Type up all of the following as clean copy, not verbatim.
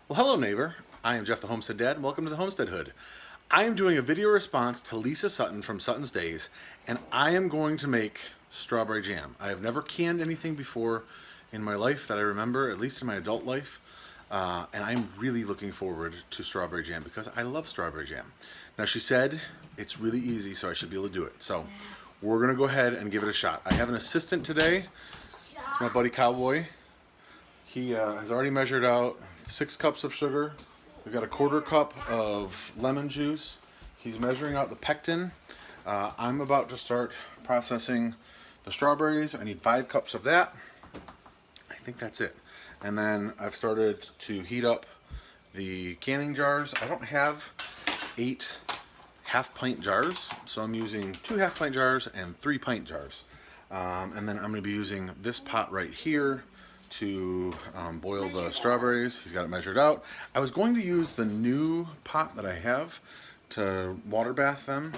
Well, hello neighbor. I am Jeff the Homestead Dad, and welcome to the Homestead Hood. I am doing a video response to Leisa Sutton from Suttons Daze, and I am going to make strawberry jam. I have never canned anything before in my life that I remember, at least in my adult life, and I'm really looking forward to strawberry jam because I love strawberry jam. Now she said it's really easy, so I should be able to do it. So we're gonna go ahead and give it a shot. I have an assistant today. It's my buddy Cowboy. He has already measured out 6 cups of sugar. We've got a 1/4 cup of lemon juice. He's measuring out the pectin. I'm about to start processing the strawberries. I need 5 cups of that. I think that's it. And then I've started to heat up the canning jars. I don't have 8 half-pint jars, so I'm using 2 half-pint jars and 3 pint jars. And then I'm going to be using this pot right here to boil the strawberries. He's got it measured out. I was going to use the new pot that I have to water bath them,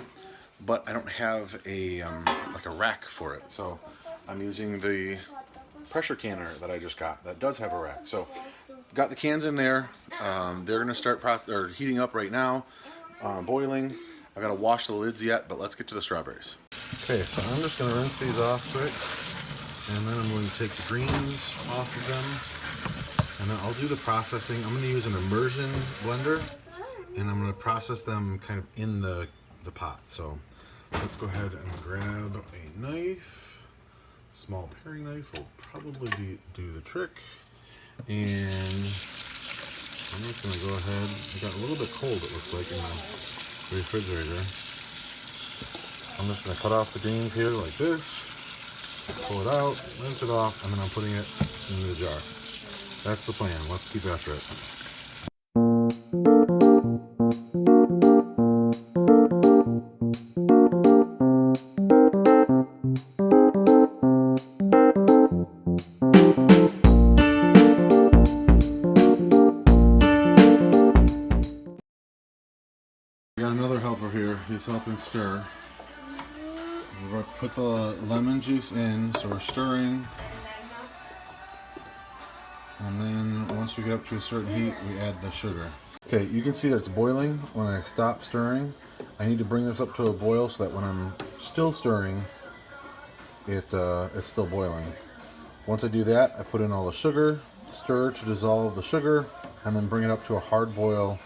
but I don't have a like a rack for it. So I'm using the pressure canner that I just got that does have a rack. So got the cans in there. They're gonna start heating up right now, boiling. I've got to wash the lids yet, but let's get to the strawberries. Okay, so I'm just gonna rinse these off quick. And then I'm going to take the greens off of them, and then I'll do the processing. I'm going to use an immersion blender, and I'm going to process them kind of in the pot. So let's go ahead and grab a knife. Small paring knife will probably do the trick. And I'm just going to go ahead. It got a little bit cold, it looks like, in the refrigerator. I'm just going to cut off the greens here like this. Pull it out, rinse it off, and then I'm putting it in the jar. That's the plan. Let's keep after it. We got another helper here. He's helping stir. We're going to put the lemon juice in, so we're stirring. And then once we get up to a certain heat, we add the sugar. Okay, you can see that it's boiling when I stop stirring. I need to bring this up to a boil so that when I'm still stirring, it's still boiling. Once I do that, I put in all the sugar, stir to dissolve the sugar, and then bring it up to a hard boil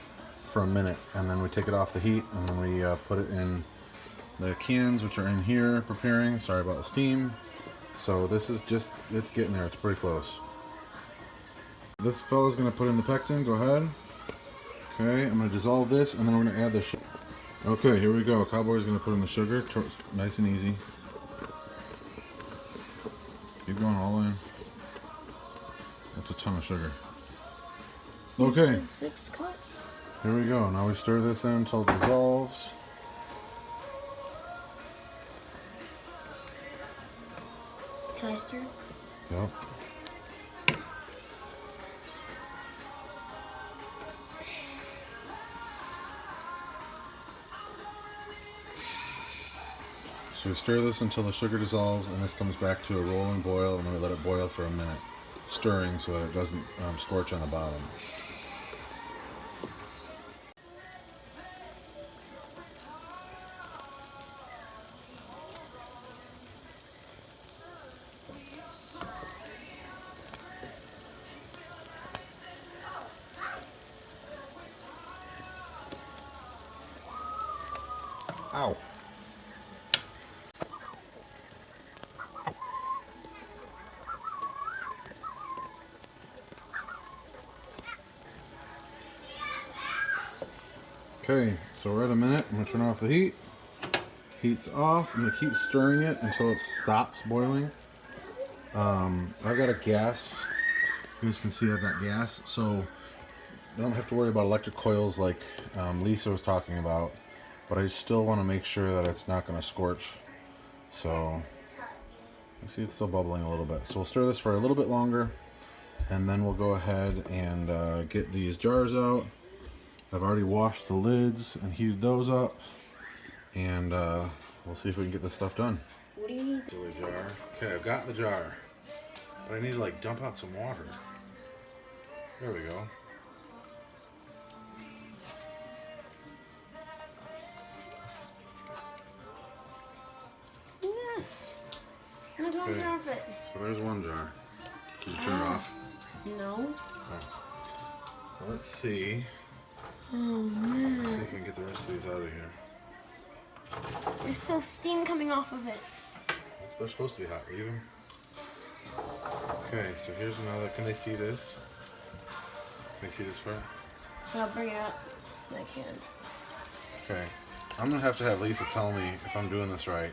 for a minute. And then we take it off the heat, and then we put it in the cans, which are in here preparing. Sorry about the steam. So this is just, it's getting there. It's pretty close. This fella's gonna put in the pectin. Go ahead. Okay, I'm gonna dissolve this, and then we're gonna add the sugar. Okay, here we go. Cowboy's gonna put in the sugar. Nice and easy. Keep going all in. That's a ton of sugar. Okay. 6 cups. Here we go. Now we stir this in until it dissolves. Can I stir? Yep. So we stir this until the sugar dissolves, and this comes back to a rolling boil, and then we let it boil for a minute, stirring so that it doesn't scorch on the bottom. Ow. Okay, so we're at a minute. I'm gonna turn off the heat. Heat's off. I'm gonna keep stirring it until it stops boiling. I've got a gas. You guys can see I've got gas, so I don't have to worry about electric coils like Leisa was talking about. But I still want to make sure that it's not going to scorch. So, you see it's still bubbling a little bit. So we'll stir this for a little bit longer, and then we'll go ahead and get these jars out. I've already washed the lids and heated those up, and we'll see if we can get this stuff done. What do you need? Silly jar. Okay, I've got the jar, but I need to like dump out some water. There we go. falling Okay. off it. So there's one jar. Did you turn it off? No. Oh. Well, let's see. Oh Let's see man. if we can get the rest of these out of here. There's still steam coming off of it. They're supposed to be hot. Leave them. Okay, so here's another. Can they see this? Can they see this part? I'll bring it up so I can. Okay. I'm going to have Leisa tell me if I'm doing this right.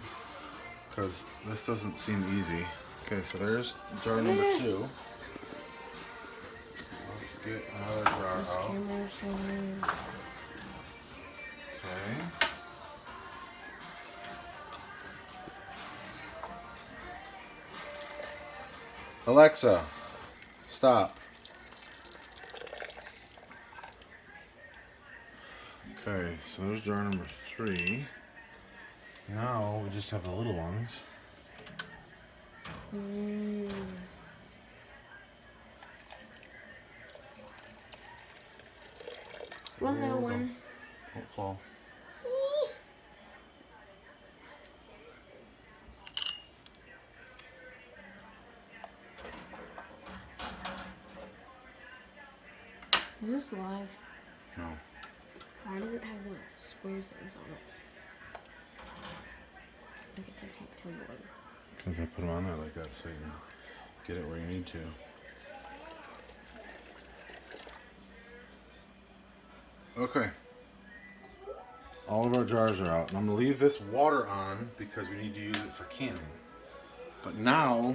Because this doesn't seem easy. Okay, so there's jar number 2. Let's get another jar This out. camera's so weird. Okay. Alexa, stop. Okay, so there's jar number 3. Now we just have the little ones. One little one. Don't fall. Is this live? No. Why does it have the square things on it? Like a tic-tac-toe board. Because I put them on there like that so you can get it where you need to. Okay. All of our jars are out. And I'm going to leave this water on because we need to use it for canning. But now,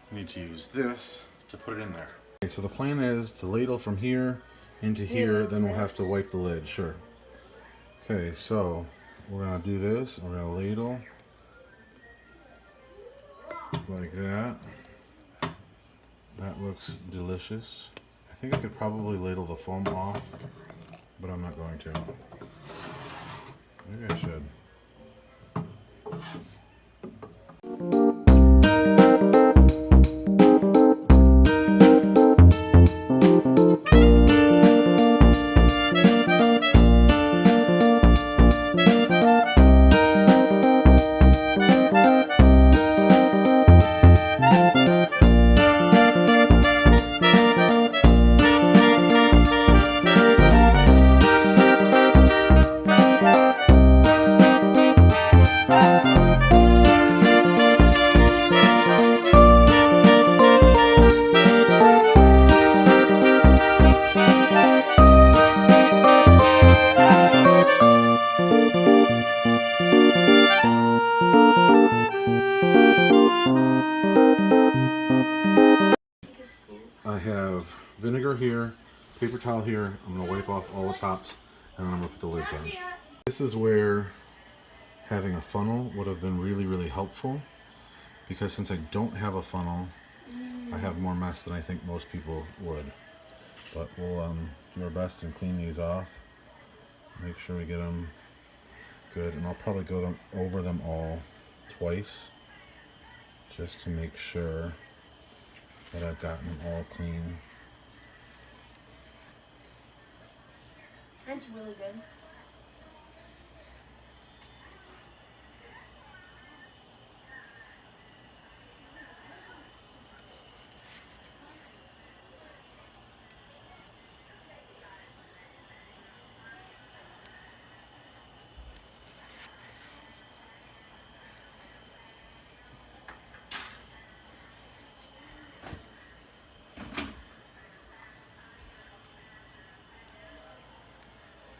we need to use this to put it in there. Okay, so the plan is to ladle from here into here, then we'll have to wipe the lid, sure. Okay, so we're going to do this. We're going to ladle like that. That looks delicious. I think I could probably ladle the foam off, but I'm not going to. Maybe I should. I have vinegar here, paper towel here. I'm going to wipe off all the tops and then I'm going to put the lids on. This is where having a funnel would have been really, really helpful because since I don't have a funnel, I have more mess than I think most people would. But we'll do our best and clean these off. Make sure we get them good, and I'll probably go over them all twice just to make sure that I've gotten them all clean. That's really good.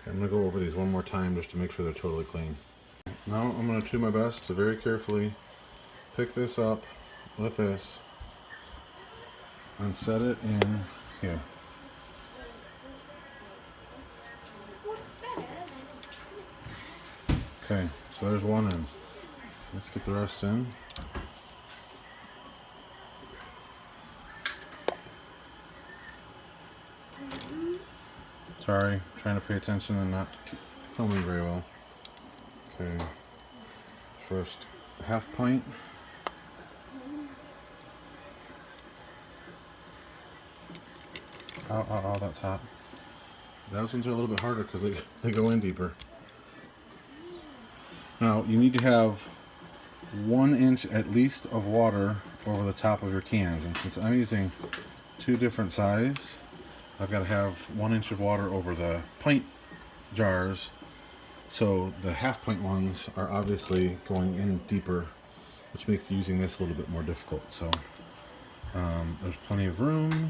I'm going to go over these one more time just to make sure they're totally clean. Now I'm going to do my best to very carefully pick this up with this and set it in here. Okay, so there's one in. Let's get the rest in. Sorry, trying to pay attention and not filming very well. Okay, first half pint. Oh, that's hot. Those ones are a little bit harder because they go in deeper. Now, you need to have 1 inch at least of water over the top of your cans. And since I'm using 2 different sizes, I've got to have 1 inch of water over the pint jars. So the half pint ones are obviously going in deeper, which makes using this a little bit more difficult. So there's plenty of room.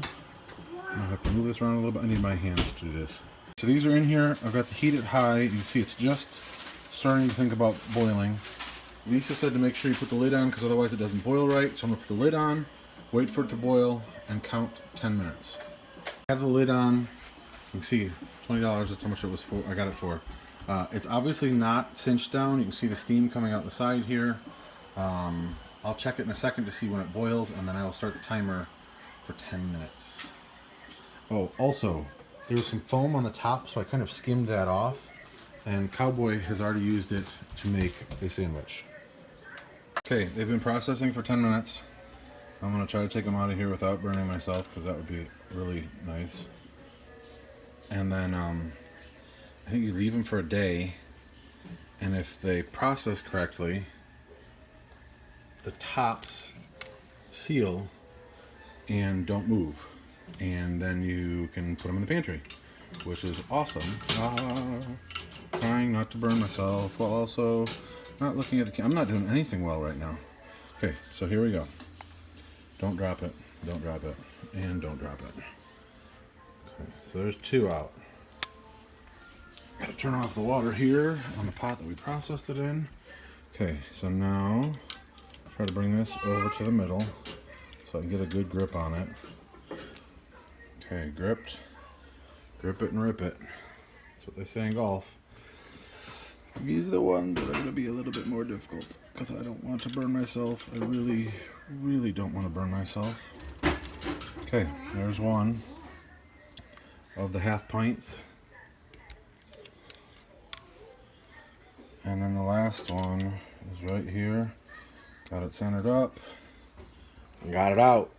I'm gonna have to move this around a little bit. I need my hands to do this. So these are in here. I've got to heat it high. You can see it's just starting to think about boiling. Leisa said to make sure you put the lid on because otherwise it doesn't boil right. So I'm gonna put the lid on, wait for it to boil, and count 10 minutes. I have the lid on. You can see $20. That's how much it was for. I got it for. It's obviously not cinched down. You can see the steam coming out the side here. I'll check it in a second to see when it boils, and then I will start the timer for 10 minutes. Oh, also, there was some foam on the top, so I kind of skimmed that off, and Cowboy has already used it to make a sandwich. Okay, they've been processing for 10 minutes. I'm going to try to take them out of here without burning myself, because that would be really nice. And then I think you leave them for a day, and if they process correctly, the tops seal and don't move. And then you can put them in the pantry, which is awesome. Trying not to burn myself while also not looking at the I'm not doing anything well right now. Okay, so here we go. Don't drop it, don't drop it, and don't drop it. Okay, so there's 2 out. Gotta turn off the water here on the pot that we processed it in. Okay, so now try to bring this over to the middle so I can get a good grip on it. Okay, gripped. Grip it and rip it. That's what they say in golf. These are the ones that are going to be a little bit more difficult because I don't want to burn myself. I really, really don't want to burn myself. Okay, there's one of the half pints. And then the last one is right here. Got it centered up. Got it out.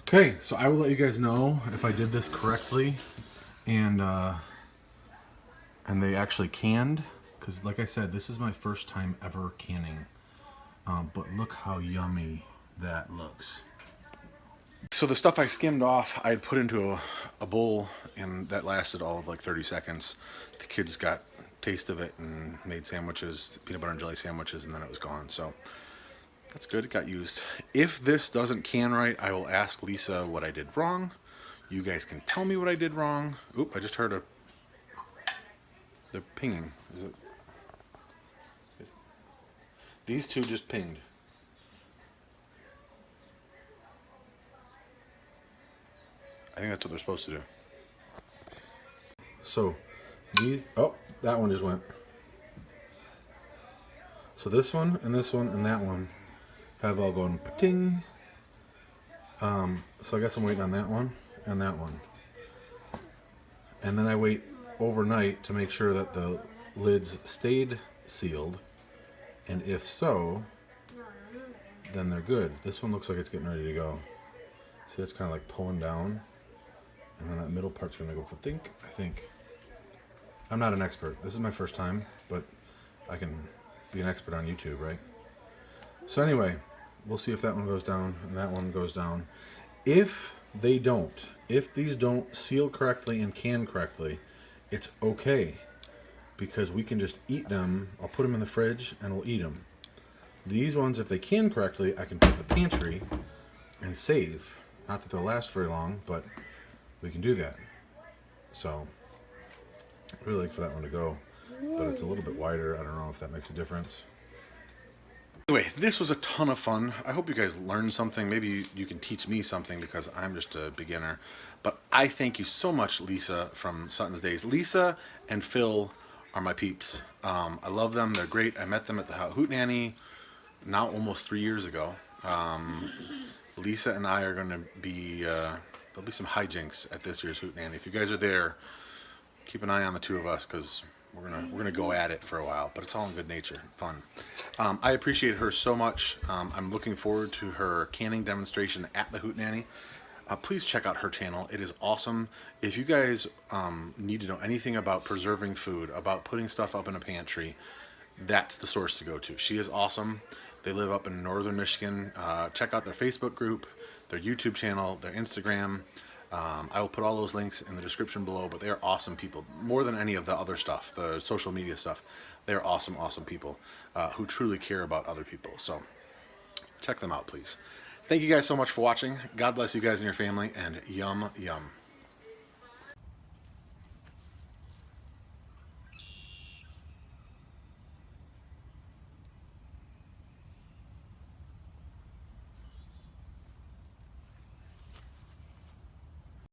Okay, so I will let you guys know if I did this correctly and they actually canned, because like I said, this is my first time ever canning. But look how yummy that looks. So the stuff I skimmed off, I had put into a bowl, and that lasted all of like 30 seconds. The kids got taste of it and made sandwiches, peanut butter and jelly sandwiches, and then it was gone. So that's good, it got used. If this doesn't can right, I will ask Leisa what I did wrong. You guys can tell me what I did wrong. Oop, I just heard they're pinging. Is it? These 2 just pinged. I think that's what they're supposed to do. So these, oh, that one just went. So this one and this one and that one have all gone pa-ting. So I guess I'm waiting on that one and that one. And then I wait overnight to make sure that the lids stayed sealed. And if so, then they're good. This one looks like it's getting ready to go. See, it's kind of like pulling down. And then that middle part's going to go for think, I think. I'm not an expert. This is my first time, but I can be an expert on YouTube, right? So anyway, we'll see if that one goes down and that one goes down. If they don't, if these don't seal correctly and can correctly, it's okay, because we can just eat them. I'll put them in the fridge and we'll eat them. These ones, if they can correctly, I can put in the pantry and save. Not that they'll last very long, but we can do that. So I'd really like for that one to go, but it's a little bit wider. I don't know if that makes a difference. Anyway, this was a ton of fun. I hope you guys learned something. Maybe you can teach me something, because I'm just a beginner. But I thank you so much, Leisa from Suttons Daze. Leisa and Phil are my peeps. I love them. They're great. I met them at the Hootenanny now almost 3 years ago. Leisa and I are going to be, there'll be some hijinks at this year's Hootenanny. If you guys are there, keep an eye on the 2 of us, because we're gonna go at it for a while, but it's all in good nature, fun. I appreciate her so much. I'm looking forward to her canning demonstration at the Hootenanny. Please check out her channel. It is awesome. If you guys need to know anything about preserving food, about putting stuff up in a pantry, that's the source to go to. She is awesome. They live up in northern Michigan. Check out their Facebook group, their YouTube channel, their Instagram. I will put all those links in the description below, but they are awesome people. More than any of the other stuff, the social media stuff, they're awesome, awesome people who truly care about other people. So check them out, please. Thank you guys so much for watching. God bless you guys and your family, and yum, yum.